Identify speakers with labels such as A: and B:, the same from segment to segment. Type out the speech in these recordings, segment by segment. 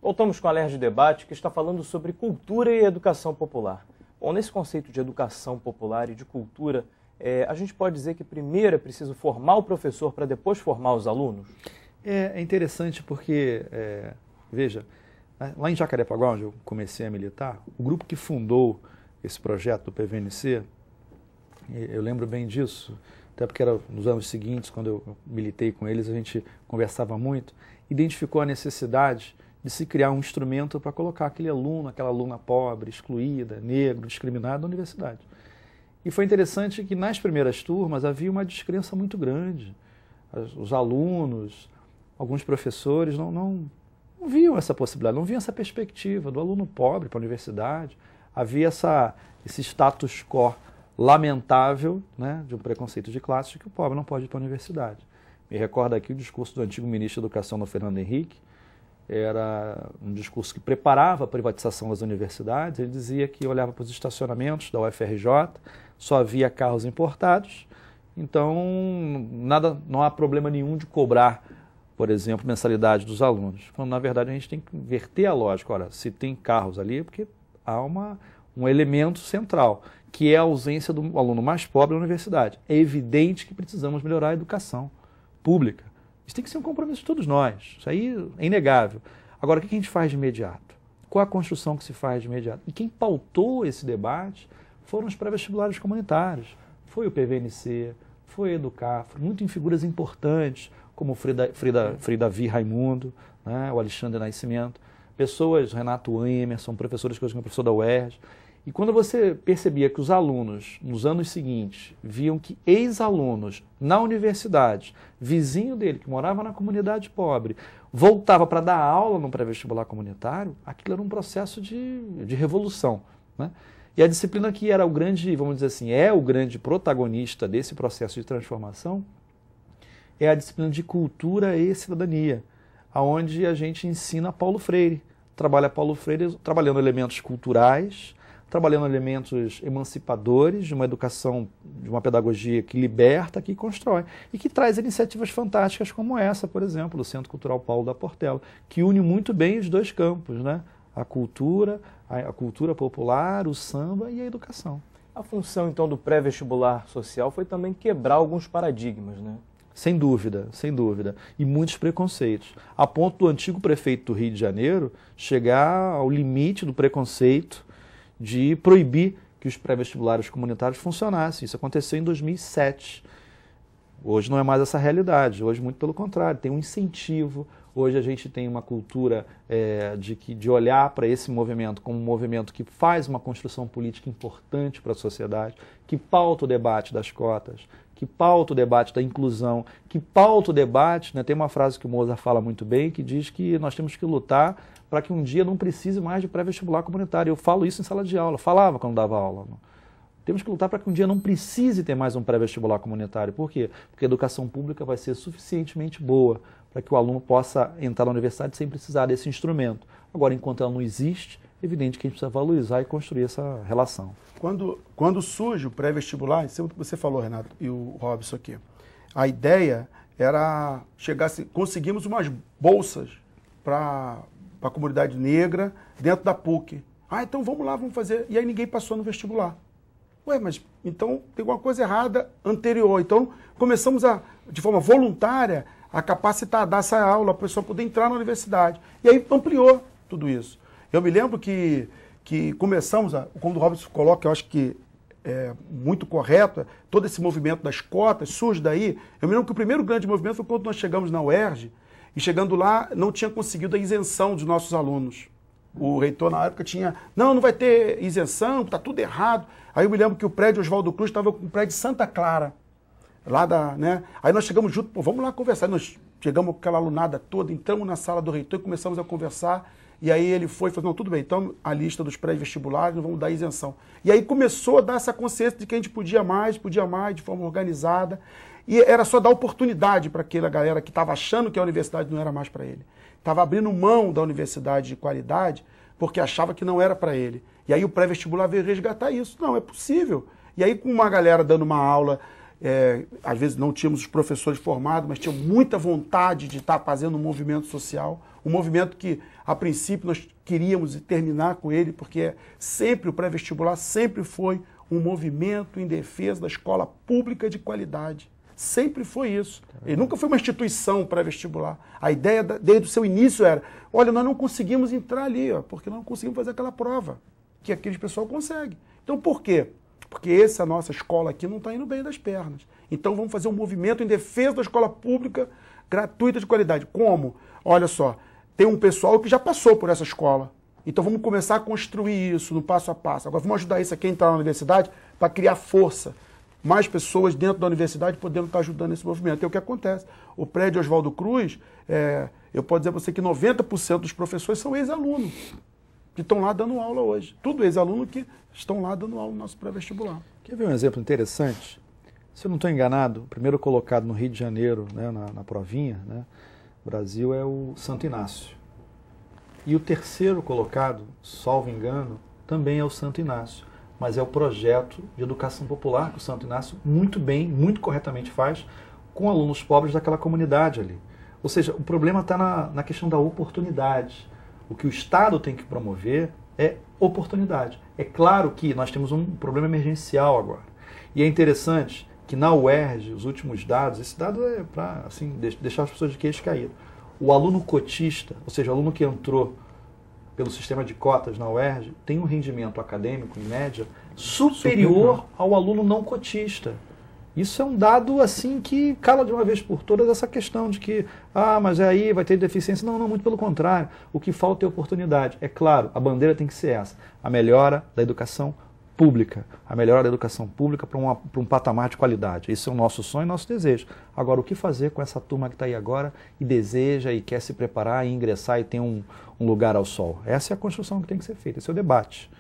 A: Voltamos com o Alerj Debate, que está falando sobre cultura e educação popular. Bom, nesse conceito de educação popular e de cultura, a gente pode dizer que primeiro é preciso formar o professor para depois formar os alunos?
B: É interessante porque, veja, lá em Jacarepaguá, onde eu comecei a militar, o grupo que fundou esse projeto do PVNC, eu lembro bem disso, até porque era nos anos seguintes, quando eu militei com eles, a gente conversava muito, identificou a necessidade de se criar um instrumento para colocar aquele aluno, aquela aluna pobre, excluída, negro, discriminado na universidade. E foi interessante que nas primeiras turmas havia uma descrença muito grande. Os alunos, alguns professores não viam essa possibilidade, não viam essa perspectiva do aluno pobre para a universidade. Havia esse status quo lamentável, né, de um preconceito de classe, de que o pobre não pode ir para a universidade. Me recordo aqui o discurso do antigo ministro da Educação, do Fernando Henrique. Era um discurso que preparava a privatização das universidades. Ele dizia que olhava para os estacionamentos da UFRJ, só havia carros importados, então não há problema nenhum de cobrar, por exemplo, mensalidade dos alunos. Quando, na verdade, a gente tem que inverter a lógica. Olha, se tem carros ali é porque há um elemento central, que é a ausência do aluno mais pobre na universidade. É evidente que precisamos melhorar a educação pública. Isso tem que ser um compromisso de todos nós. Isso aí é inegável. Agora, o que a gente faz de imediato? Qual a construção que se faz de imediato? E quem pautou esse debate foram os pré-vestibulares comunitários. Foi o PVNC, foi a Educafro, muito em figuras importantes, como Frida Vi Raimundo, né, o Alexandre Nascimento, pessoas, Renato Emerson, professores que hoje são professor da UERJ. E quando você percebia que os alunos, nos anos seguintes, viam que ex-alunos na universidade, vizinho dele, que morava na comunidade pobre, voltava para dar aula no pré-vestibular comunitário, aquilo era um processo de revolução, né? E a disciplina que era o grande, vamos dizer assim, é o grande protagonista desse processo de transformação, é a disciplina de cultura e cidadania, onde a gente ensina Paulo Freire. Trabalha Paulo Freire trabalhando elementos culturais, trabalhando elementos emancipadores de uma educação, de uma pedagogia que liberta, que constrói e que traz iniciativas fantásticas como essa, por exemplo, do Centro Cultural Paulo da Portela, que une muito bem os dois campos, né? A cultura popular, o samba e a educação.
A: A função, então, do pré-vestibular social foi também quebrar alguns paradigmas, né?
B: Sem dúvida, sem dúvida. E muitos preconceitos. A ponto do antigo prefeito do Rio de Janeiro chegar ao limite do preconceito de proibir que os pré-vestibulares comunitários funcionassem. Isso aconteceu em 2007. Hoje não é mais essa realidade. Hoje, muito pelo contrário, tem um incentivo. Hoje a gente tem uma cultura de olhar para esse movimento como um movimento que faz uma construção política importante para a sociedade, que pauta o debate das cotas, que pauta o debate da inclusão, que pauta o debate, né? Tem uma frase que o Mozart fala muito bem, que diz que nós temos que lutar para que um dia não precise mais de pré-vestibular comunitário. Eu falo isso em sala de aula, falava quando dava aula. Temos que lutar para que um dia não precise ter mais um pré-vestibular comunitário. Por quê? Porque a educação pública vai ser suficientemente boa para que o aluno possa entrar na universidade sem precisar desse instrumento. Agora, enquanto ela não existe, é evidente que a gente precisa valorizar e construir essa relação.
C: Quando surge o pré-vestibular, você falou, Renato, e o Robson aqui, a ideia era conseguimos umas bolsas para a comunidade negra dentro da PUC. Então vamos lá, vamos fazer. E aí ninguém passou no vestibular. Ué, mas então tem alguma coisa errada anterior. Então começamos de forma voluntária, a capacitar, a dar essa aula, para a pessoa poder entrar na universidade. E aí ampliou tudo isso. Eu me lembro que começamos, quando o Robson coloca, eu acho que é muito correto, todo esse movimento das cotas surge daí. Eu me lembro que o primeiro grande movimento foi quando nós chegamos na UERJ, e chegando lá não tinha conseguido a isenção dos nossos alunos. O reitor na época tinha, não vai ter isenção, está tudo errado. Aí eu me lembro que o prédio Oswaldo Cruz estava com o prédio Santa Clara, lá né? Aí nós chegamos junto, vamos lá conversar. Nós chegamos com aquela alunada toda, entramos na sala do reitor e começamos a conversar. E aí ele falou, não, tudo bem, então a lista dos pré-vestibulares, não vamos dar isenção. E aí começou a dar essa consciência de que a gente podia mais, de forma organizada. E era só dar oportunidade para aquela galera que estava achando que a universidade não era mais para ele. Estava abrindo mão da universidade de qualidade porque achava que não era para ele. E aí o pré-vestibular veio resgatar isso. Não, é possível. E aí com uma galera dando uma aula às vezes não tínhamos os professores formados, mas tinham muita vontade de estar fazendo um movimento social, um movimento que, a princípio, nós queríamos terminar com ele, porque sempre o pré-vestibular sempre foi um movimento em defesa da escola pública de qualidade. Sempre foi isso. Ele nunca foi uma instituição pré-vestibular. A ideia, desde o seu início, era, olha, nós não conseguimos entrar ali, ó, porque nós não conseguimos fazer aquela prova, que aqueles pessoal conseguem. Então, por quê? Porque essa nossa escola aqui não está indo bem das pernas. Então, vamos fazer um movimento em defesa da escola pública gratuita de qualidade. Como? Olha só, tem um pessoal que já passou por essa escola. Então, vamos começar a construir isso no passo a passo. Agora, vamos ajudar isso aqui a entrar na universidade para criar força. Mais pessoas dentro da universidade podendo estar ajudando esse movimento. É o que acontece. O prédio Oswaldo Cruz, eu posso dizer a você que 90% dos professores são ex-alunos, que estão lá dando aula hoje. Tudo ex-aluno que estão lá dando aula no nosso pré-vestibular.
B: Quer ver um exemplo interessante? Se eu não estou enganado, o primeiro colocado no Rio de Janeiro, né, na provinha, né, Brasil, é o Santo Inácio. E o terceiro colocado, salvo engano, também é o Santo Inácio. Mas é o projeto de educação popular que o Santo Inácio muito bem, muito corretamente faz com alunos pobres daquela comunidade ali. Ou seja, o problema está na questão da oportunidade. O que o Estado tem que promover é oportunidade. É claro que nós temos um problema emergencial agora. E é interessante que na UERJ, os últimos dados, esse dado é para assim, deixar as pessoas de queixo caído. O aluno cotista, ou seja, o aluno que entrou pelo sistema de cotas na UERJ, tem um rendimento acadêmico, em média, superior ao aluno não cotista. Isso é um dado assim que cala de uma vez por todas essa questão de que, mas aí vai ter deficiência. Não, muito pelo contrário. O que falta é oportunidade. É claro, a bandeira tem que ser essa, a melhora da educação pública, a melhora da educação pública para um patamar de qualidade. Esse é o nosso sonho e nosso desejo. Agora, o que fazer com essa turma que está aí agora e deseja e quer se preparar e ingressar e tem um lugar ao sol? Essa é a construção que tem que ser feita, esse é o debate.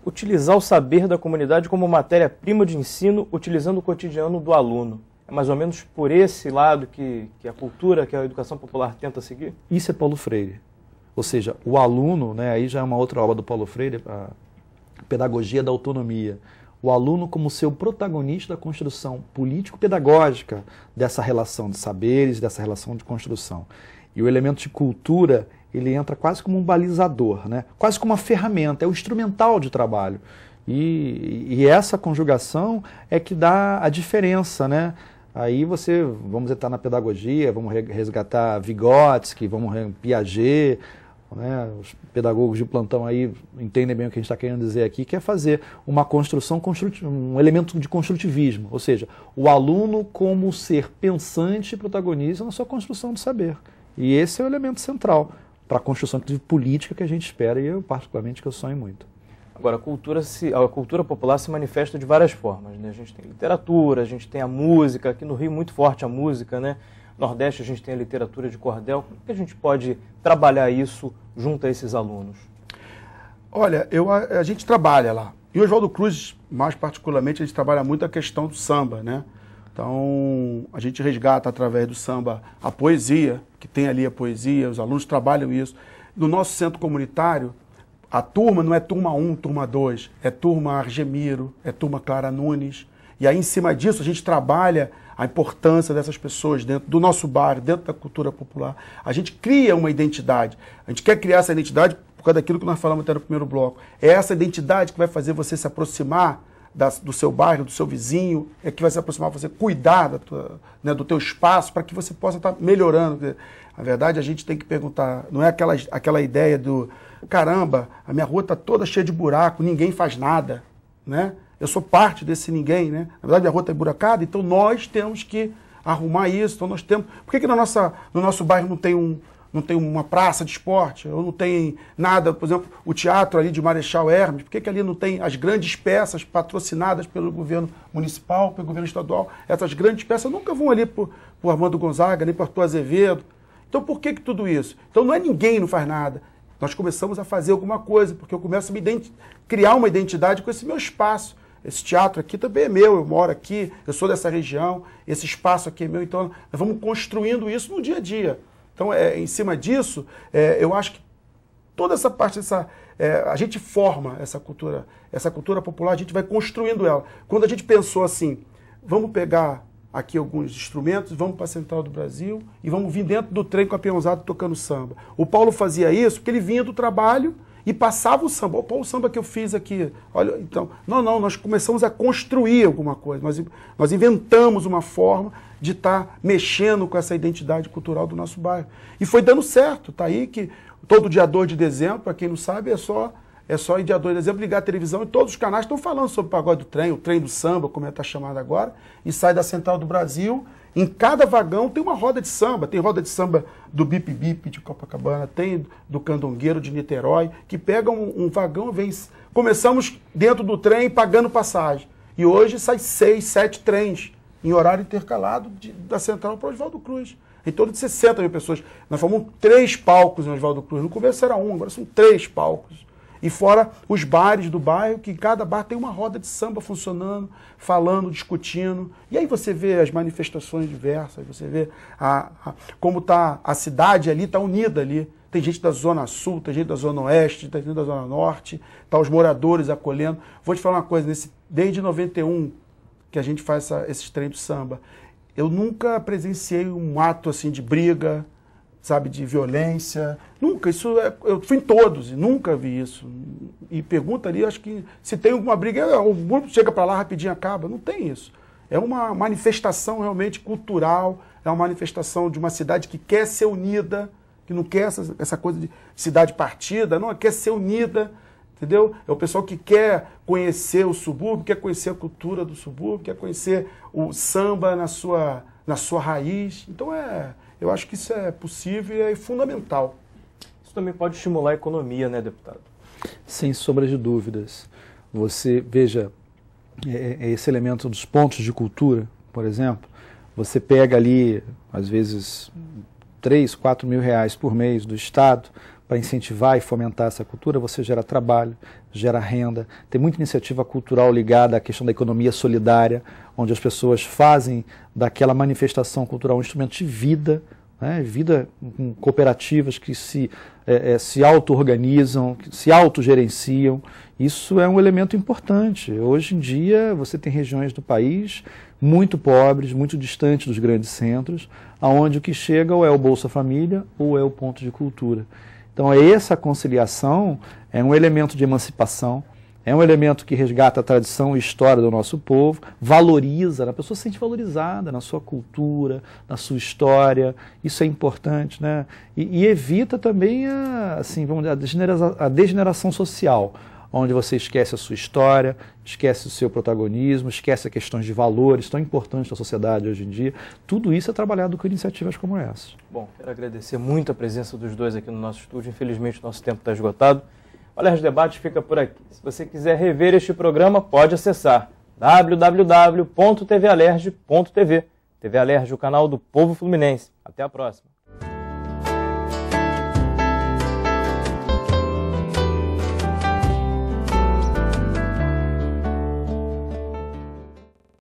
A: Utilizar o saber da comunidade como matéria-prima de ensino, utilizando o cotidiano do aluno. É mais ou menos por esse lado que a cultura, que a educação popular tenta seguir?
B: Isso é Paulo Freire. Ou seja, o aluno, né, aí já é uma outra obra do Paulo Freire, a pedagogia da autonomia. O aluno como seu protagonista da construção político-pedagógica dessa relação de saberes, dessa relação de construção. E o elemento de cultura, ele entra quase como um balizador, né? Quase como uma ferramenta, é o instrumental de trabalho. E essa conjugação é que dá a diferença, né? Aí vamos entrar na pedagogia, vamos resgatar Vygotsky, vamos Piaget, né? Os pedagogos de plantão aí entendem bem o que a gente está querendo dizer aqui, que é fazer uma construção, um elemento de construtivismo, ou seja, o aluno como ser pensante e protagonista na sua construção do saber. E esse é o elemento central para a construção política que a gente espera e eu, particularmente, que eu sonho muito.
A: Agora, a cultura popular se manifesta de várias formas, né? A gente tem literatura, a gente tem a música, aqui no Rio muito forte a música, né? No Nordeste a gente tem a literatura de cordel. Como que a gente pode trabalhar isso junto a esses alunos?
C: Olha, a gente trabalha lá. E o Oswaldo Cruz, mais particularmente, a gente trabalha muito a questão do samba, né? Então, a gente resgata através do samba a poesia, que tem ali a poesia, os alunos trabalham isso. No nosso centro comunitário, a turma não é turma 1, turma 2, é turma Argemiro, é turma Clara Nunes. E aí, em cima disso, a gente trabalha a importância dessas pessoas dentro do nosso bairro, dentro da cultura popular. A gente cria uma identidade. A gente quer criar essa identidade por causa daquilo que nós falamos até no primeiro bloco. É essa identidade que vai fazer você se aproximar do seu bairro, do seu vizinho, é que vai se aproximar, você cuidar do teu espaço para que você possa estar melhorando. Na verdade, a gente tem que perguntar, não é aquela ideia do, caramba, a minha rua está toda cheia de buraco, ninguém faz nada, né? Eu sou parte desse ninguém, né? Na verdade, a rua está emburacada, então nós temos que arrumar isso. Então nós temos. Por que no nosso bairro não tem uma praça de esporte? Ou não tem nada, por exemplo, o teatro ali de Marechal Hermes? Por que ali não tem as grandes peças patrocinadas pelo governo municipal, pelo governo estadual? Essas grandes peças nunca vão ali por Armando Gonzaga, nem por Arthur Azevedo. Então por que tudo isso? Então não é ninguém não faz nada. Nós começamos a fazer alguma coisa, porque eu começo a criar uma identidade com esse meu espaço. Esse teatro aqui também é meu, eu moro aqui, eu sou dessa região, esse espaço aqui é meu, então nós vamos construindo isso no dia a dia. Então, em cima disso, eu acho que toda essa parte, a gente forma essa cultura popular, a gente vai construindo ela. Quando a gente pensou assim, vamos pegar aqui alguns instrumentos, vamos para a Central do Brasil e vamos vir dentro do trem com a peãozada tocando samba. O Paulo fazia isso porque ele vinha do trabalho e passava o samba. Opa, o samba que eu fiz aqui. Olha, então, não, nós começamos a construir alguma coisa. Nós inventamos uma forma de estar mexendo com essa identidade cultural do nosso bairro. E foi dando certo. Tá aí que todo dia 2 de dezembro, para quem não sabe, é só ir dia 2 de dezembro, ligar a televisão e todos os canais estão falando sobre o pagode do trem, o trem do samba, como está chamado agora, e sai da Central do Brasil. Em cada vagão tem uma roda de samba. Tem roda de samba do Bip Bip de Copacabana, tem do Candongueiro de Niterói, que pega um vagão, vem. Começamos dentro do trem pagando passagem. E hoje sai 6, 7 trens em horário intercalado da Central para o Oswaldo Cruz. Em torno de 60 mil pessoas. Nós formamos 3 palcos no Oswaldo Cruz. No começo era 1, agora são 3 palcos. E fora os bares do bairro, que cada bar tem uma roda de samba funcionando, falando, discutindo. E aí você vê as manifestações diversas, você vê como tá a cidade ali, está unida ali. Tem gente da Zona Sul, tem gente da Zona Oeste, tem gente da Zona Norte, tá os moradores acolhendo. Vou te falar uma coisa, desde 91 que a gente faz esses treinos de samba, eu nunca presenciei um ato assim de briga, sabe, de violência. Nunca, eu fui em todos e nunca vi isso. E pergunta ali, acho que se tem alguma briga, o grupo chega para lá rapidinho acaba. Não tem isso. É uma manifestação realmente cultural, é uma manifestação de uma cidade que quer ser unida, que não quer essa coisa de cidade partida, não, quer ser unida, entendeu? É o pessoal que quer conhecer o subúrbio, quer conhecer a cultura do subúrbio, quer conhecer o samba na sua raiz. Então eu acho que isso é possível e é fundamental.
A: Isso também pode estimular a economia, né, deputado?
B: Sem sombra de dúvidas. Você, veja, esse elemento dos pontos de cultura, por exemplo, você pega ali, às vezes, 3, 4 mil reais por mês do Estado para incentivar e fomentar essa cultura, você gera trabalho, gera renda. Tem muita iniciativa cultural ligada à questão da economia solidária, onde as pessoas fazem daquela manifestação cultural um instrumento de vida, né? Vida com cooperativas que se auto-organizam, se autogerenciam. Isso é um elemento importante. Hoje em dia você tem regiões do país muito pobres, muito distantes dos grandes centros, onde o que chega ou é o Bolsa Família ou é o ponto de cultura. Então essa conciliação é um elemento de emancipação, é um elemento que resgata a tradição e história do nosso povo, valoriza, a pessoa se sente valorizada na sua cultura, na sua história, isso é importante, né? E evita também a degeneração social, onde você esquece a sua história, esquece o seu protagonismo, esquece as questões de valores tão importantes da sociedade hoje em dia. Tudo isso é trabalhado com iniciativas como essa.
A: Bom, quero agradecer muito a presença dos dois aqui no nosso estúdio. Infelizmente, o nosso tempo está esgotado. O Alerj Debate fica por aqui. Se você quiser rever este programa, pode acessar www.tvalerj.tv. TV Alerj, o canal do povo fluminense. Até a próxima.